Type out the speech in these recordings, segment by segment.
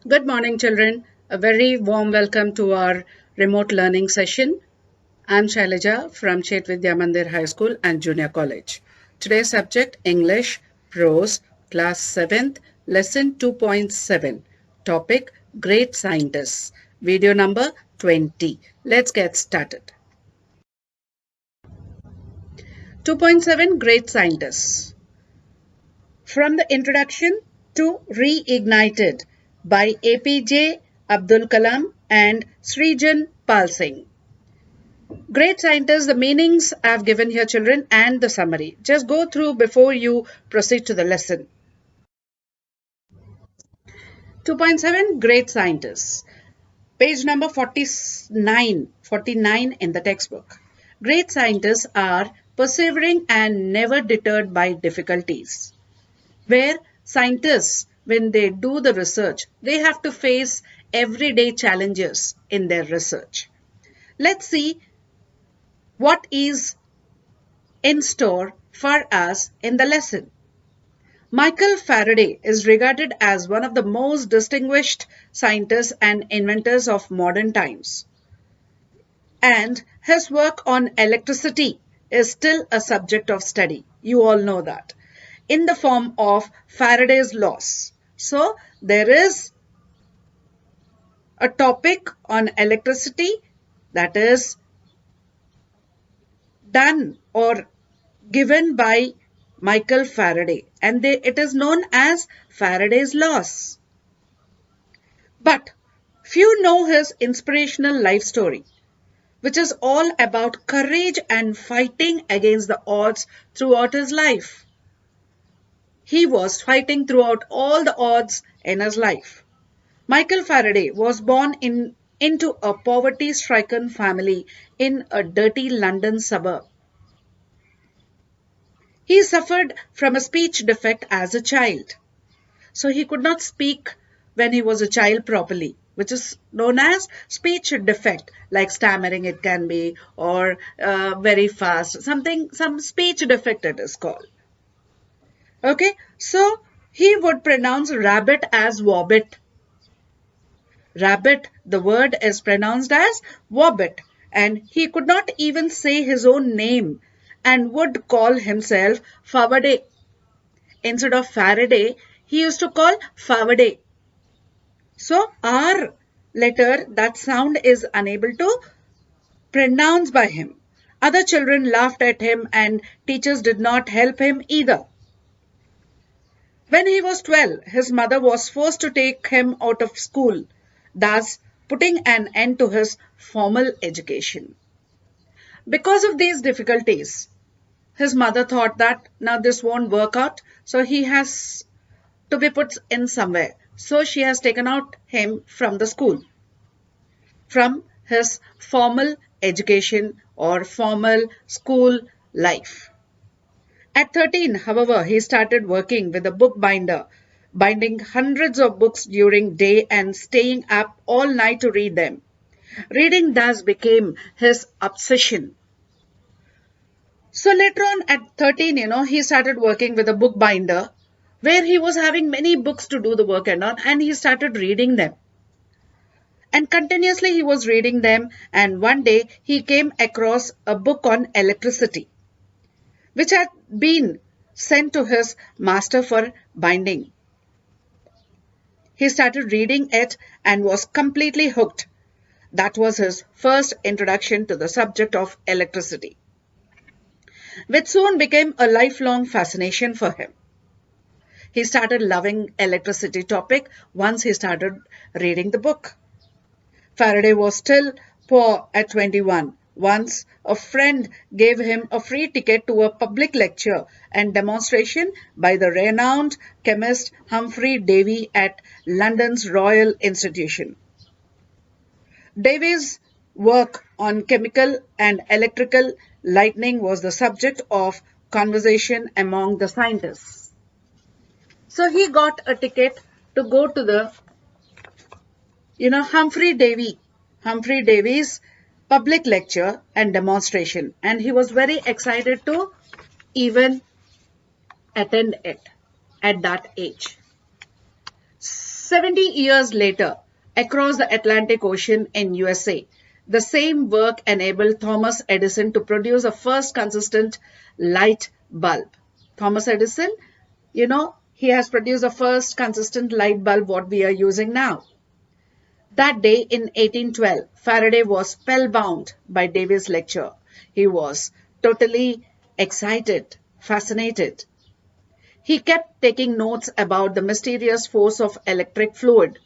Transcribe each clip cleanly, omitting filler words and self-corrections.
Good morning, children. A very warm welcome to our remote learning session. I'm Shailaja from Chet Vidya Mandir High School and Junior College. Today's subject English, Prose, Class 7th, Lesson 2.7. Topic Great Scientists. Video number 20. Let's get started. 2.7 Great Scientists. From the introduction to Reignited by APJ Abdul Kalam and Srijan Pal Singh. Great scientists, the meanings I've given here, children, and the summary. Just go through before you proceed to the lesson. 2.7 Great Scientists. Page number 49 in the textbook. Great scientists are persevering and never deterred by difficulties. Where scientists, when they do the research, they have to face everyday challenges in their research. Let's see what is in store for us in the lesson. Michael Faraday is regarded as one of the most distinguished scientists and inventors of modern times. And his work on electricity is still a subject of study. You all know that. In the form of Faraday's laws. So, there is a topic on electricity that is done or given by Michael Faraday, and it is known as Faraday's laws. But few know his inspirational life story, which is all about courage and fighting against the odds throughout his life. He was fighting throughout all the odds in his life. Michael Faraday was born into a poverty-stricken family in a dirty London suburb. He suffered from a speech defect as a child. So he could not speak when he was a child properly, which is known as speech defect, like stammering it can be, or very fast, some speech defect it is called. Okay, so he would pronounce rabbit as wobbit. Rabbit, the word is pronounced as wobbit, and he could not even say his own name and would call himself Faraday. Instead of Faraday, he used to call Faraday. So R letter, that sound is unable to pronounce by him. Other children laughed at him and teachers did not help him either. When he was 12, his mother was forced to take him out of school, thus putting an end to his formal education. Because of these difficulties, his mother thought that now this won't work out, so he has to be put in somewhere. So she has taken out him from the school, from his formal education or formal school life. At 13, however, he started working with a bookbinder, binding hundreds of books during day and staying up all night to read them. Reading thus became his obsession. So later on at 13, he started working with a bookbinder where he was having many books to do the work and all, and he started reading them. And continuously he was reading them, and one day he came across a book on electricity, which had been sent to his master for binding. He started reading it and was completely hooked. That was his first introduction to the subject of electricity, which soon became a lifelong fascination for him. He started loving electricity topic once he started reading the book. Faraday was still poor at 21. Once a friend gave him a free ticket to a public lecture and demonstration by the renowned chemist Humphrey Davy at London's Royal Institution. Davy's work on chemical and electrical lightning was the subject of conversation among the scientists. So he got a ticket to go to the, Humphrey Davy's public lecture and demonstration, and he was very excited to even attend it at that age. 70 years later, across the Atlantic Ocean in USA, the same work enabled Thomas Edison to produce a first consistent light bulb. Thomas Edison, he has produced the first consistent light bulb what we are using now. That day in 1812, Faraday was spellbound by Davy's lecture. He was totally excited, fascinated. He kept taking notes about the mysterious force of electric fluid.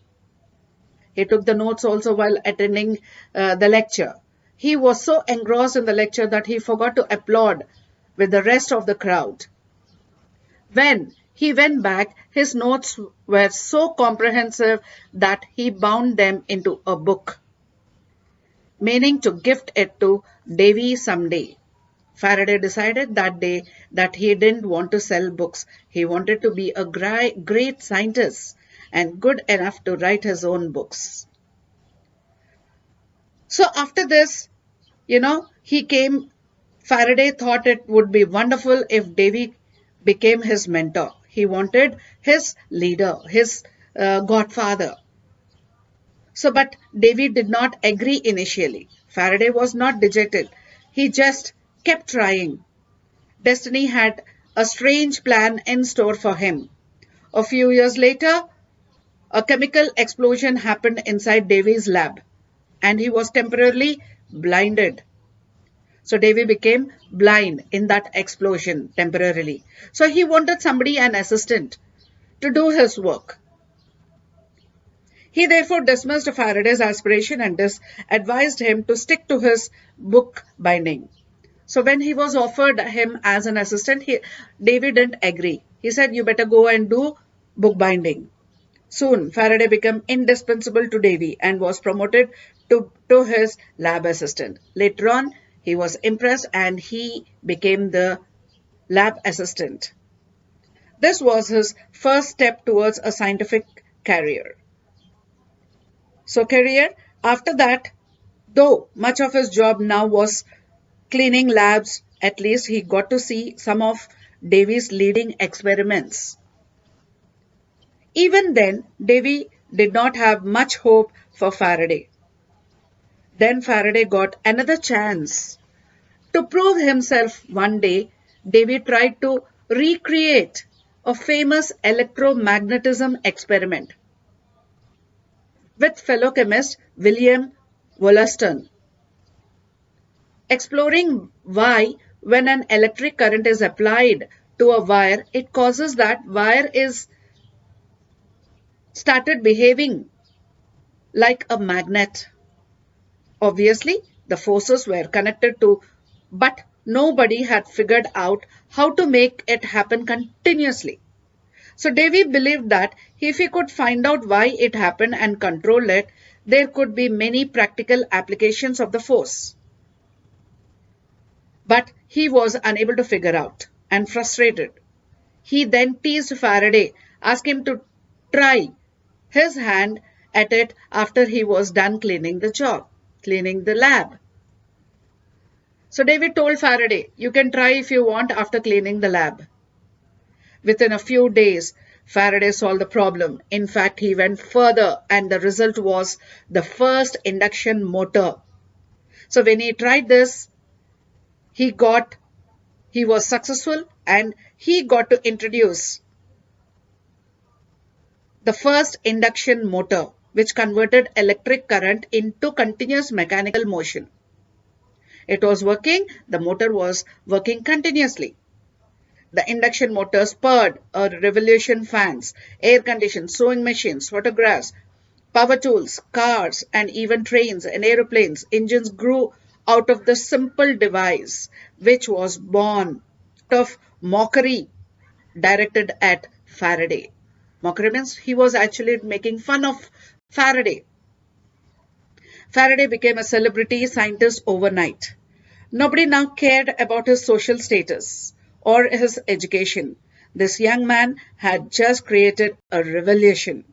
He took the notes also while attending the lecture. He was so engrossed in the lecture that he forgot to applaud with the rest of the crowd. When he went back, his notes were so comprehensive that he bound them into a book, meaning to gift it to Davy someday. Faraday decided that day that he didn't want to sell books. He wanted to be a great scientist and good enough to write his own books. So after this, Faraday thought it would be wonderful if Davy became his mentor. He wanted his leader, his godfather. So, but Davy did not agree initially. Faraday was not dejected. He just kept trying. Destiny had a strange plan in store for him. A few years later, a chemical explosion happened inside Davy's lab, and he was temporarily blinded. So Davy became blind in that explosion temporarily. So he wanted somebody, an assistant, to do his work. He therefore dismissed Faraday's aspiration and advised him to stick to his book binding. So when he was offered him as an assistant, Davy didn't agree. He said, you better go and do bookbinding. Soon, Faraday became indispensable to Davy and was promoted to his lab assistant. Later on, he was impressed and he became the lab assistant. This was his first step towards a scientific career. After that, though much of his job now was cleaning labs, at least he got to see some of Davy's leading experiments. Even then, Davy did not have much hope for Faraday. Then Faraday got another chance. To prove himself one day, Davy tried to recreate a famous electromagnetism experiment with fellow chemist William Wollaston, exploring why when an electric current is applied to a wire, it causes that wire is started behaving like a magnet. Obviously, the forces were connected to, but nobody had figured out how to make it happen continuously. So Davy believed that if he could find out why it happened and control it, there could be many practical applications of the force. But he was unable to figure out and frustrated. He then teased Faraday, asked him to try his hand at it after he was done cleaning the lab. So David told Faraday, you can try if you want after cleaning the lab. Within a few days, Faraday solved the problem. In fact, he went further and the result was the first induction motor. So when he tried this, he was successful and he got to introduce the first induction motor, which converted electric current into continuous mechanical motion. It was working, the motor was working continuously. The induction motor spurred a revolution fans, air conditioners, sewing machines, photographs, power tools, cars, and even trains and aeroplanes. Engines grew out of the simple device, which was born out of mockery directed at Faraday. Mockery means he was actually making fun of Faraday. Faraday became a celebrity scientist overnight. Nobody now cared about his social status or his education. This young man had just created a revolution.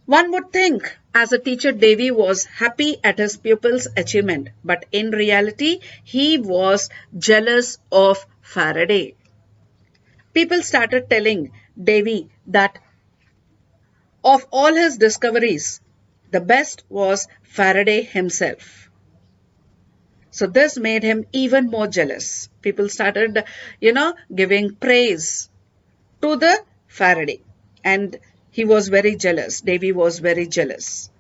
One would think as a teacher Davy was happy at his pupil's achievement, but in reality he was jealous of Faraday. People started telling Davy that Of all his discoveries, the best was Faraday himself. So this made him even more jealous. People started, giving praise to the Faraday. And he was very jealous. Davy was very jealous.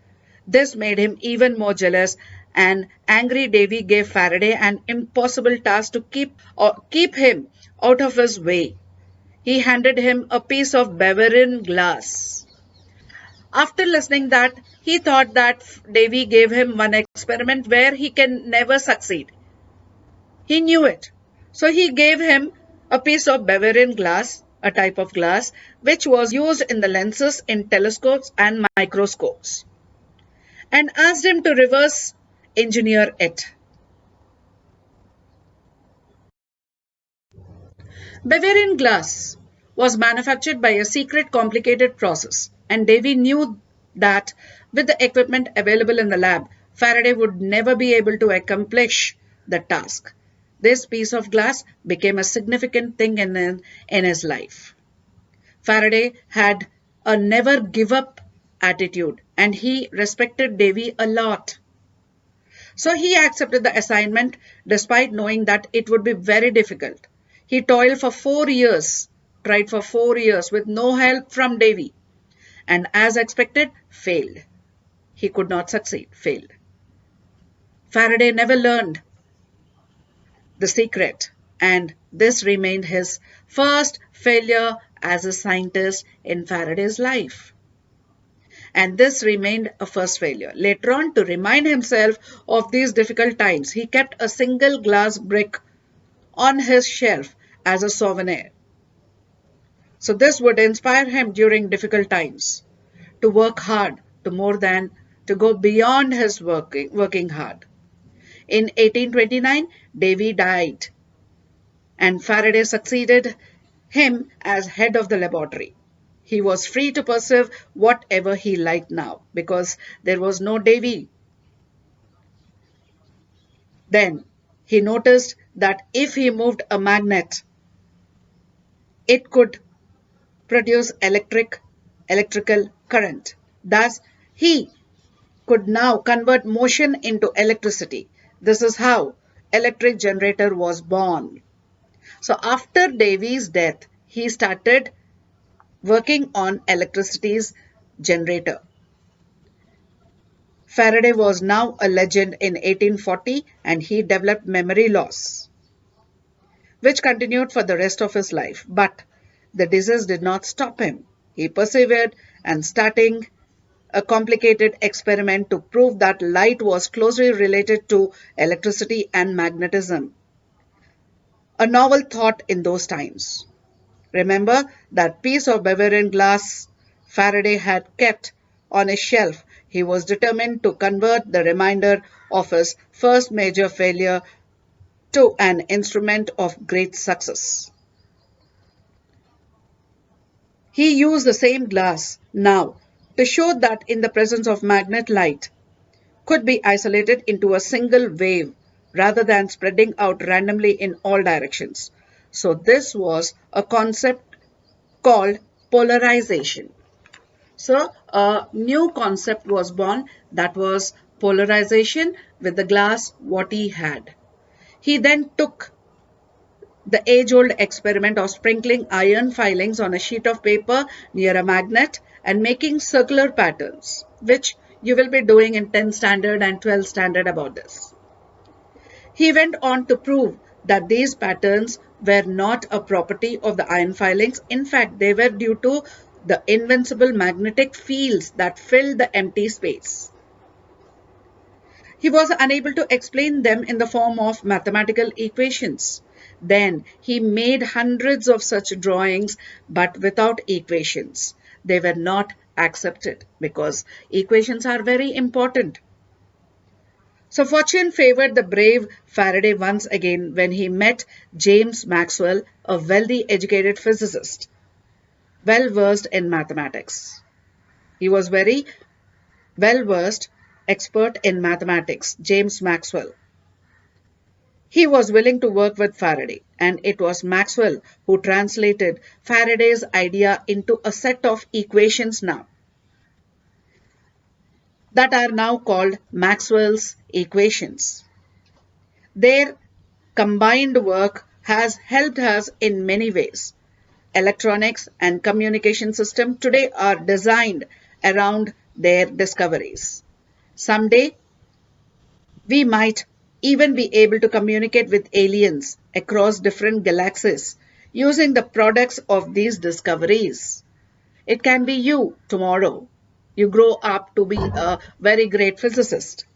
This made him even more jealous, and angry Davy gave Faraday an impossible task to keep him out of his way. He handed him a piece of Bavarian glass. After listening that, he thought that Davy gave him one experiment where he can never succeed. He knew it. So he gave him a piece of Bavarian glass, a type of glass, which was used in the lenses in telescopes and microscopes, and asked him to reverse engineer it. Bavarian glass was manufactured by a secret complicated process, and Davy knew that with the equipment available in the lab, Faraday would never be able to accomplish the task. This piece of glass became a significant thing in his life. Faraday had a never give up attitude, and he respected Davy a lot. So he accepted the assignment despite knowing that it would be very difficult. He toiled for 4 years, tried for 4 years with no help from Davy, and as expected, failed. He could not succeed, failed. Faraday never learned the secret, and this remained his first failure as a scientist in Faraday's life. And this remained a first failure. Later on, to remind himself of these difficult times, he kept a single glass brick on his shelf as a souvenir. So this would inspire him during difficult times to work hard, to go beyond his working hard. In 1829, Davy died, and Faraday succeeded him as head of the laboratory. He was free to pursue whatever he liked now because there was no Davy. Then he noticed that if he moved a magnet, it could produce electrical current. Thus, he could now convert motion into electricity. This is how electric generator was born. So after Davy's death, he started working on electricity's generator. Faraday was now a legend in 1840, and he developed memory loss, which continued for the rest of his life. But the disease did not stop him. He persevered and starting a complicated experiment to prove that light was closely related to electricity and magnetism. A novel thought in those times. Remember that piece of Bavarian glass Faraday had kept on his shelf. He was determined to convert the remainder of his first major failure to an instrument of great success. He used the same glass now to show that in the presence of magnet, light could be isolated into a single wave rather than spreading out randomly in all directions. So this was a concept called polarization. So a new concept was born, that was polarization with the glass what he had. He then took the age-old experiment of sprinkling iron filings on a sheet of paper near a magnet and making circular patterns, which you will be doing in 10th standard and 12th standard about this. He went on to prove that these patterns were not a property of the iron filings. In fact, they were due to the invincible magnetic fields that filled the empty space. He was unable to explain them in the form of mathematical equations. Then he made hundreds of such drawings, but without equations. They were not accepted because equations are very important. So fortune favored the brave Faraday once again when he met James Maxwell, a wealthy educated physicist, well versed in mathematics. He was very well versed, expert in mathematics, James Maxwell. He was willing to work with Faraday, and it was Maxwell who translated Faraday's idea into a set of equations now. that are now called Maxwell's equations. Their combined work has helped us in many ways. Electronics and communication systems today are designed around their discoveries. Someday, we might even be able to communicate with aliens across different galaxies using the products of these discoveries. It can be you tomorrow. You grow up to be a very great physicist.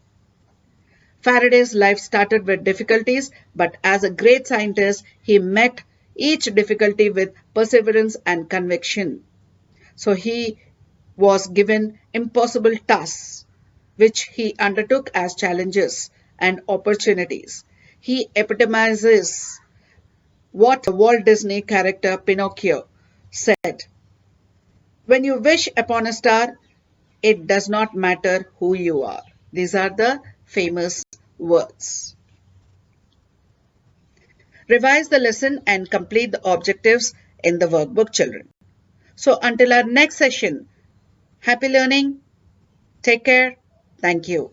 Faraday's life started with difficulties, but as a great scientist, he met each difficulty with perseverance and conviction. So he was given impossible tasks, which he undertook as challenges and opportunities. He epitomizes what the Walt Disney character Pinocchio said: when you wish upon a star, it does not matter who you are. These are the famous words. Revise the lesson and complete the objectives in the workbook, children. So until our next session, happy learning, take care, thank you.